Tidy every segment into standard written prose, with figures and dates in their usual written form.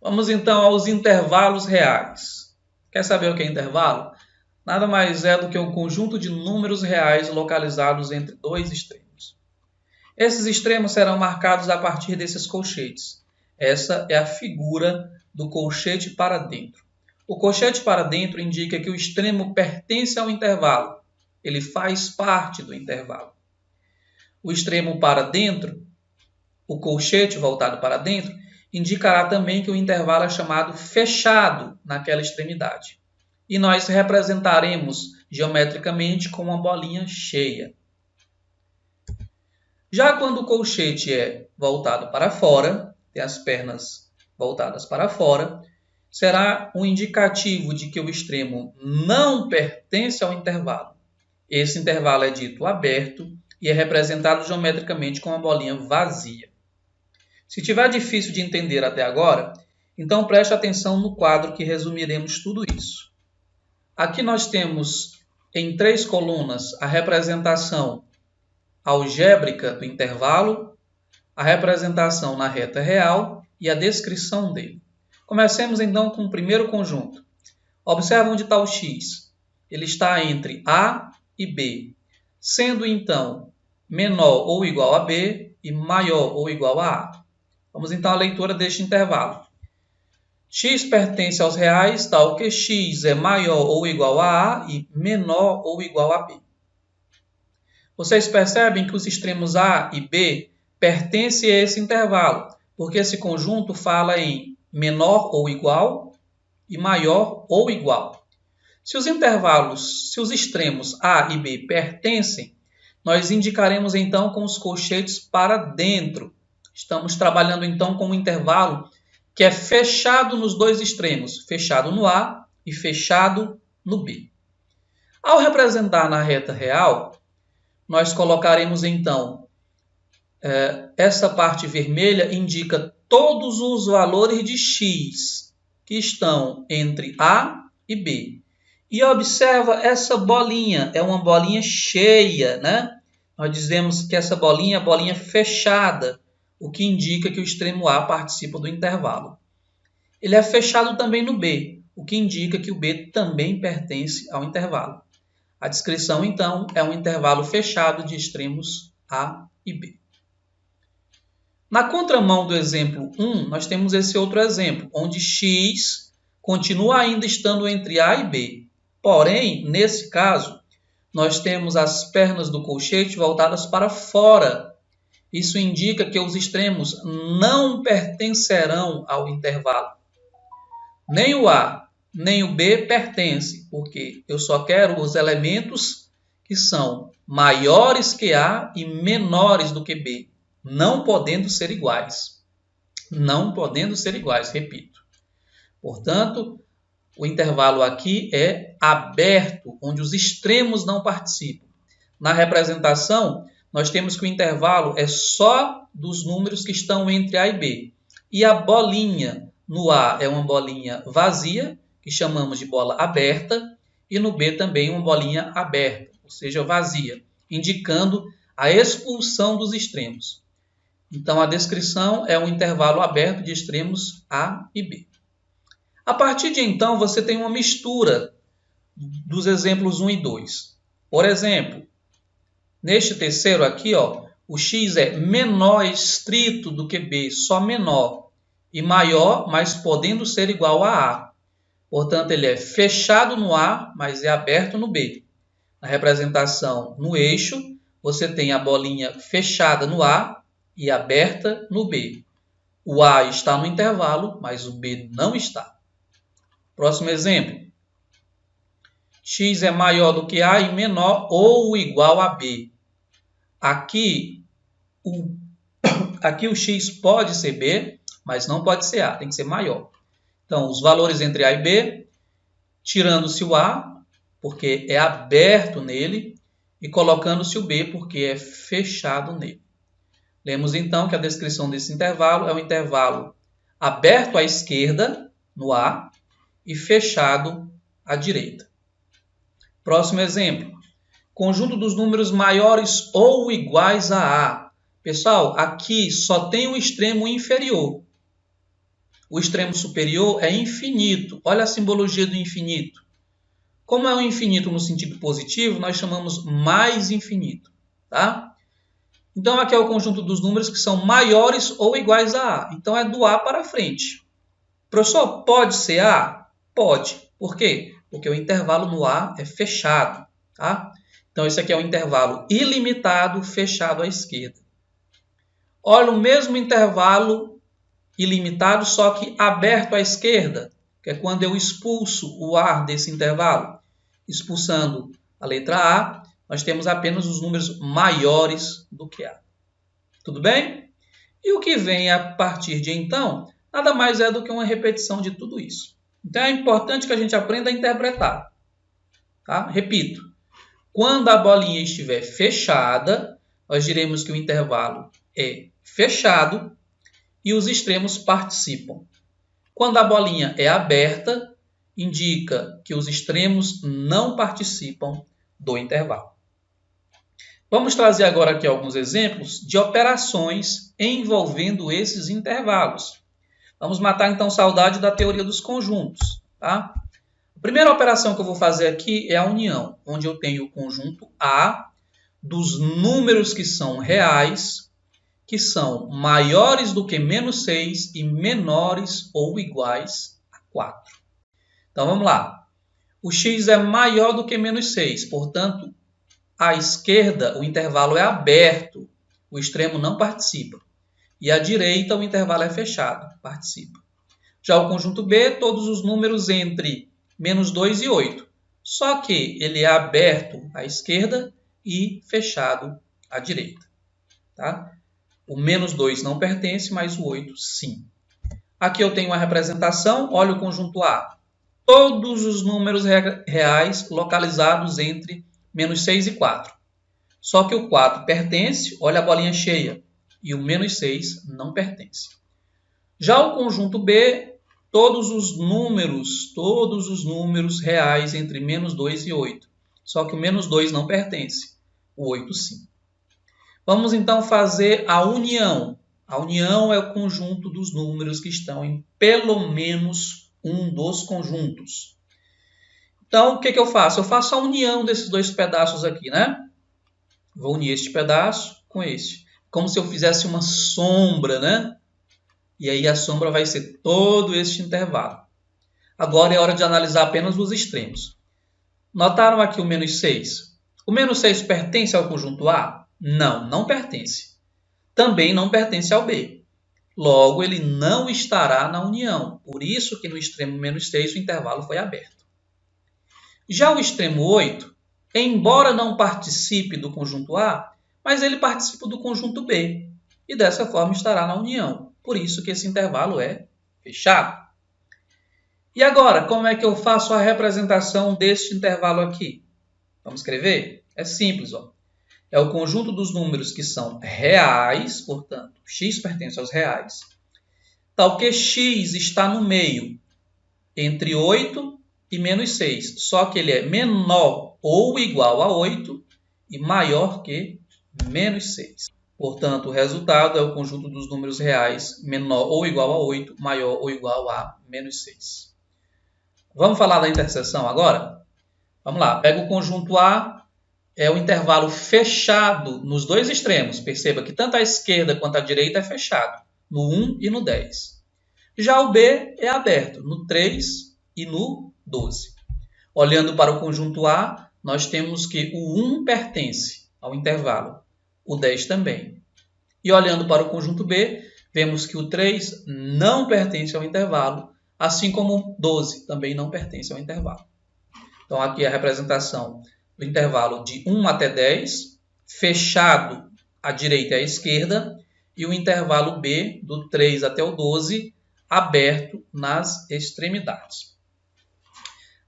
Vamos então aos intervalos reais. Quer saber o que é intervalo? Nada mais é do que um conjunto de números reais localizados entre dois extremos. Esses extremos serão marcados a partir desses colchetes. Essa é a figura do colchete para dentro. O colchete para dentro indica que o extremo pertence ao intervalo. Ele faz parte do intervalo. O extremo para dentro, o colchete voltado para dentro, indicará também que o intervalo é chamado fechado naquela extremidade. E nós representaremos geometricamente com uma bolinha cheia. Já quando o colchete é voltado para fora, tem as pernas voltadas para fora, será um indicativo de que o extremo não pertence ao intervalo. Esse intervalo é dito aberto e é representado geometricamente com uma bolinha vazia. Se tiver difícil de entender até agora, então preste atenção no quadro que resumiremos tudo isso. Aqui nós temos em 3 colunas a representação algébrica do intervalo, a representação na reta real e a descrição dele. Comecemos então com o primeiro conjunto. Observe onde está o x. Ele está entre A e B, sendo então menor ou igual a B e maior ou igual a A. Vamos então à leitura deste intervalo. X pertence aos reais, tal que x é maior ou igual a A e menor ou igual a B. Vocês percebem que os extremos A e B pertencem a esse intervalo, porque esse conjunto fala em menor ou igual e maior ou igual. Se os extremos A e B pertencem, nós indicaremos então com os colchetes para dentro. Estamos trabalhando então com um intervalo que é fechado nos dois extremos, fechado no A e fechado no B. Ao representar na reta real, nós colocaremos então, essa parte vermelha indica todos os valores de x que estão entre A e B. E observa essa bolinha, é uma bolinha cheia, né? Nós dizemos que essa bolinha é a bolinha fechada, o que indica que o extremo A participa do intervalo. Ele é fechado também no B, o que indica que o B também pertence ao intervalo. A descrição, então, é um intervalo fechado de extremos A e B. Na contramão do exemplo 1, nós temos esse outro exemplo, onde x continua ainda estando entre A e B. Porém, nesse caso, nós temos as pernas do colchete voltadas para fora. Isso indica que os extremos não pertencerão ao intervalo. Nem o A, nem o B pertencem, porque eu só quero os elementos que são maiores que A e menores do que B, não podendo ser iguais. Não podendo ser iguais, repito. Portanto, o intervalo aqui é aberto, onde os extremos não participam. Na representação, nós temos que o intervalo é só dos números que estão entre A e B. E a bolinha no A é uma bolinha vazia, que chamamos de bola aberta, e no B também uma bolinha aberta, ou seja, vazia, indicando a expulsão dos extremos. Então, a descrição é um intervalo aberto de extremos A e B. A partir de então, você tem uma mistura dos exemplos 1 e 2. Por exemplo, neste terceiro aqui, o x é menor estrito do que B, só menor, e maior, mas podendo ser igual a A. Portanto, ele é fechado no A, mas é aberto no B. Na representação no eixo, você tem a bolinha fechada no A e aberta no B. O A está no intervalo, mas o B não está. Próximo exemplo. X é maior do que A e menor ou igual a B. Aqui o x pode ser B, mas não pode ser A, tem que ser maior. Então, os valores entre A e B, tirando-se o A, porque é aberto nele, e colocando-se o B, porque é fechado nele. Lemos então que a descrição desse intervalo é um intervalo aberto à esquerda, no A, e fechado à direita. Próximo exemplo. Conjunto dos números maiores ou iguais a A. Pessoal, aqui só tem o extremo inferior. o extremo superior é infinito. Olha a simbologia do infinito. Como é um infinito no sentido positivo, nós chamamos mais infinito. Tá? Então, aqui é o conjunto dos números que são maiores ou iguais a A. Então, é do A para frente. Professor, pode ser A? Pode. Por quê? Porque o intervalo no A é fechado. Tá? Então, esse aqui é um intervalo ilimitado fechado à esquerda. Olha o mesmo intervalo ilimitado, só que aberto à esquerda, que é quando eu expulso o ar desse intervalo. Expulsando a letra A, nós temos apenas os números maiores do que A. Tudo bem? E o que vem a partir de então, nada mais é do que uma repetição de tudo isso. Então é importante que a gente aprenda a interpretar. Tá? Repito, quando a bolinha estiver fechada, nós diremos que o intervalo é fechado e os extremos participam. Quando a bolinha é aberta, indica que os extremos não participam do intervalo. Vamos trazer agora aqui alguns exemplos de operações envolvendo esses intervalos. Vamos matar então saudade da teoria dos conjuntos. Tá? A primeira operação que eu vou fazer aqui é a união, onde eu tenho o conjunto A dos números que são reais, que são maiores do que menos 6 e menores ou iguais a 4. Então, vamos lá. O x é maior do que menos 6, portanto, à esquerda o intervalo é aberto, o extremo não participa. E à direita o intervalo é fechado, participa. Já o conjunto B, todos os números entre menos 2 e 8. Só que ele é aberto à esquerda e fechado à direita. Tá? O menos 2 não pertence, mas o 8 sim. Aqui eu tenho uma representação, olha o conjunto A. Todos os números reais localizados entre menos 6 e 4. Só que o 4 pertence, olha a bolinha cheia, e o menos 6 não pertence. Já o conjunto B, todos os números reais entre menos 2 e 8. Só que o menos 2 não pertence, o 8 sim. Vamos então fazer a união. A união é o conjunto dos números que estão em pelo menos um dos conjuntos. Então, o que eu faço? Eu faço a união desses dois pedaços aqui, né? Vou unir este pedaço com este. Como se eu fizesse uma sombra, né? E aí a sombra vai ser todo este intervalo. Agora é hora de analisar apenas os extremos. Notaram aqui o menos 6? O menos 6 pertence ao conjunto A? Não, não pertence. Também não pertence ao B. Logo, ele não estará na união. Por isso que no extremo menos 6 o intervalo foi aberto. Já o extremo 8, embora não participe do conjunto A, mas ele participa do conjunto B. E dessa forma estará na união. Por isso que esse intervalo é fechado. E agora, como é que eu faço a representação deste intervalo aqui? Vamos escrever? É simples, ó. É o conjunto dos números que são reais, portanto, x pertence aos reais, tal que x está no meio, entre 8 e menos 6, só que ele é menor ou igual a 8 e maior que menos 6. Portanto, o resultado é o conjunto dos números reais menor ou igual a 8, maior ou igual a menos 6. Vamos falar da interseção agora? Vamos lá, pega o conjunto A, é o intervalo fechado nos dois extremos. Perceba que tanto a esquerda quanto a direita é fechado, no 1 e no 10. Já o B é aberto, no 3 e no 12. Olhando para o conjunto A, nós temos que o 1 pertence ao intervalo, o 10 também. E olhando para o conjunto B, vemos que o 3 não pertence ao intervalo, assim como o 12 também não pertence ao intervalo. Então, aqui é a representação do intervalo de 1 até 10, fechado à direita e à esquerda, e o intervalo B, do 3 até o 12, aberto nas extremidades.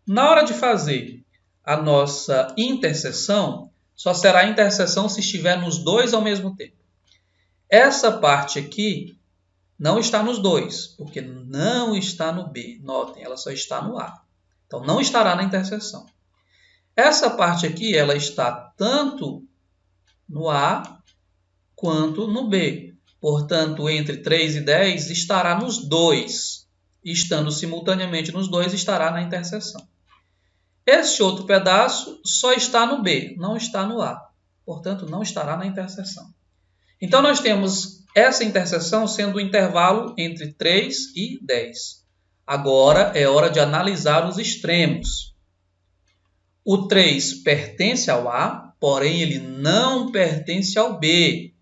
Na hora de fazer a nossa interseção, só será interseção se estiver nos dois ao mesmo tempo. Essa parte aqui não está nos dois, porque não está no B. Notem, ela só está no A. Então, não estará na interseção. Essa parte aqui, ela está tanto no A quanto no B. Portanto, entre 3 e 10 estará nos dois. estando simultaneamente nos dois, estará na interseção. Este outro pedaço só está no B, não está no A. Portanto, não estará na interseção. Então, nós temos essa interseção sendo o intervalo entre 3 e 10. Agora é hora de analisar os extremos. O 3 pertence ao A, porém ele não pertence ao B.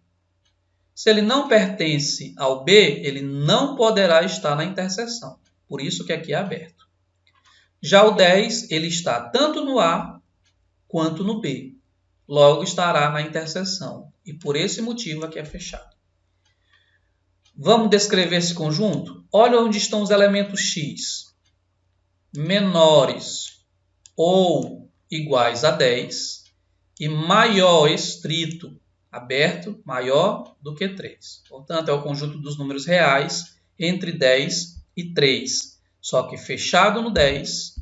Se ele não pertence ao B, ele não poderá estar na interseção. Por isso que aqui é aberto. Já o 10, ele está tanto no A quanto no B. Logo estará na interseção. E por esse motivo aqui é fechado. Vamos descrever esse conjunto? Olha onde estão os elementos x. Menores ou iguais a 10 e maior estrito, aberto, maior do que 3. Portanto, é o conjunto dos números reais entre 10 e 3. Só que fechado no 10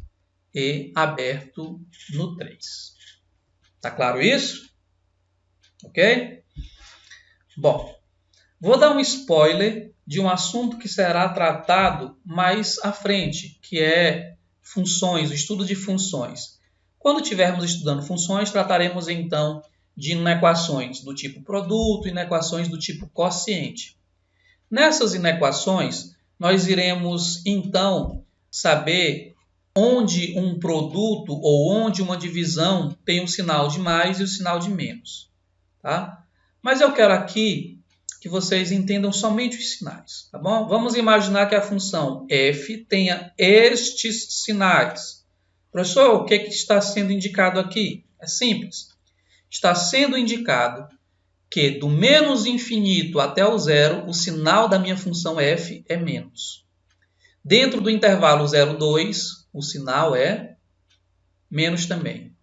e aberto no 3. Tá claro isso? Ok? Bom, vou dar um spoiler de um assunto que será tratado mais à frente, que é funções, o estudo de funções. Quando estivermos estudando funções, trataremos então de inequações do tipo produto e inequações do tipo quociente. Nessas inequações, nós iremos então saber onde um produto ou onde uma divisão tem o sinal de mais e o sinal de menos. Tá? Mas eu quero aqui que vocês entendam somente os sinais. Tá bom? Vamos imaginar que a função f tenha estes sinais. Professor, o que está sendo indicado aqui? É simples. Está sendo indicado que do menos infinito até o zero, o sinal da minha função f é menos. Dentro do intervalo 0,2, o sinal é menos também.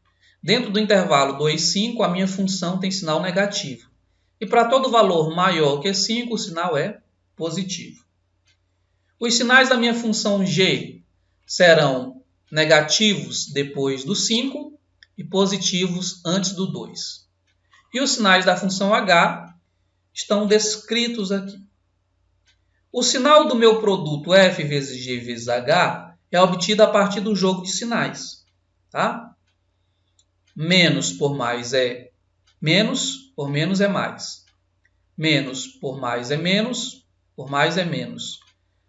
Dentro do intervalo 2,5, a minha função tem sinal negativo. E para todo valor maior que 5, o sinal é positivo. Os sinais da minha função g serão negativos depois do 5 e positivos antes do 2. E os sinais da função h estão descritos aqui. O sinal do meu produto f vezes g vezes h é obtido a partir do jogo de sinais. Tá? Menos por mais é menos, por menos é mais. Menos por mais é menos, por mais é menos.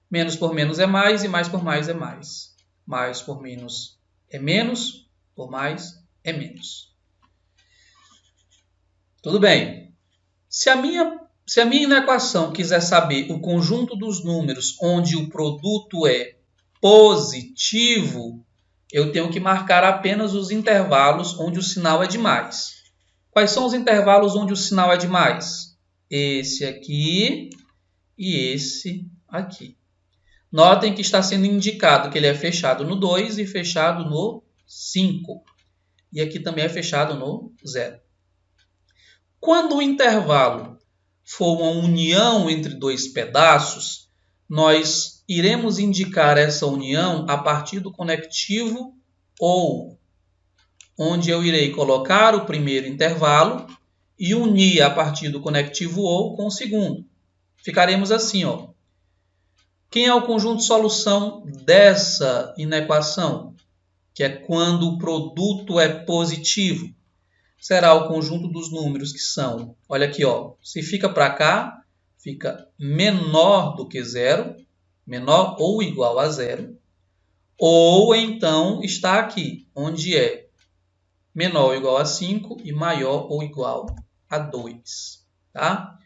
Menos por menos é mais e mais por mais é mais. Mais por menos é menos, por mais é menos. Tudo bem. Se a minha inequação quiser saber o conjunto dos números onde o produto é positivo, eu tenho que marcar apenas os intervalos onde o sinal é de mais. Quais são os intervalos onde o sinal é de mais? Esse aqui e esse aqui. Notem que está sendo indicado que ele é fechado no 2 e fechado no 5. E aqui também é fechado no 0. Quando o intervalo for uma união entre dois pedaços, nós iremos indicar essa união a partir do conectivo OU, onde eu irei colocar o primeiro intervalo e unir a partir do conectivo OU com o segundo. Ficaremos assim, ó. Quem é o conjunto de solução dessa inequação? Que é quando o produto é positivo. Será o conjunto dos números que são, olha aqui, ó, se fica para cá, fica menor do que zero, menor ou igual a zero, ou então está aqui, onde é menor ou igual a 5 e maior ou igual a 2. Tá?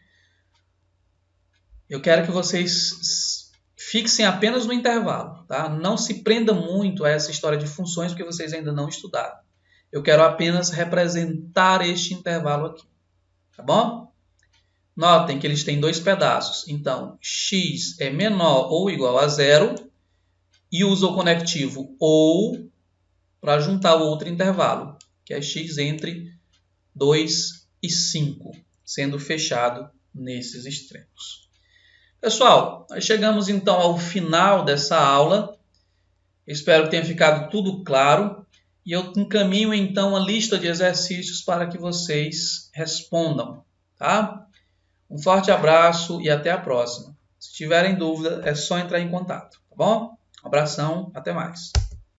Eu quero que vocês fixem apenas no intervalo. Tá? Não se prenda muito a essa história de funções, porque vocês ainda não estudaram. Eu quero apenas representar este intervalo aqui. Tá bom? Notem que eles têm dois pedaços. Então, x é menor ou igual a zero e usa o conectivo OU para juntar o outro intervalo, que é x entre 2 e 5, sendo fechado nesses extremos. Pessoal, nós chegamos então ao final dessa aula. Espero que tenha ficado tudo claro. E eu encaminho então a lista de exercícios para que vocês respondam. Tá? Um forte abraço e até a próxima. Se tiverem dúvida, é só entrar em contato. Tá bom? Um abração, até mais.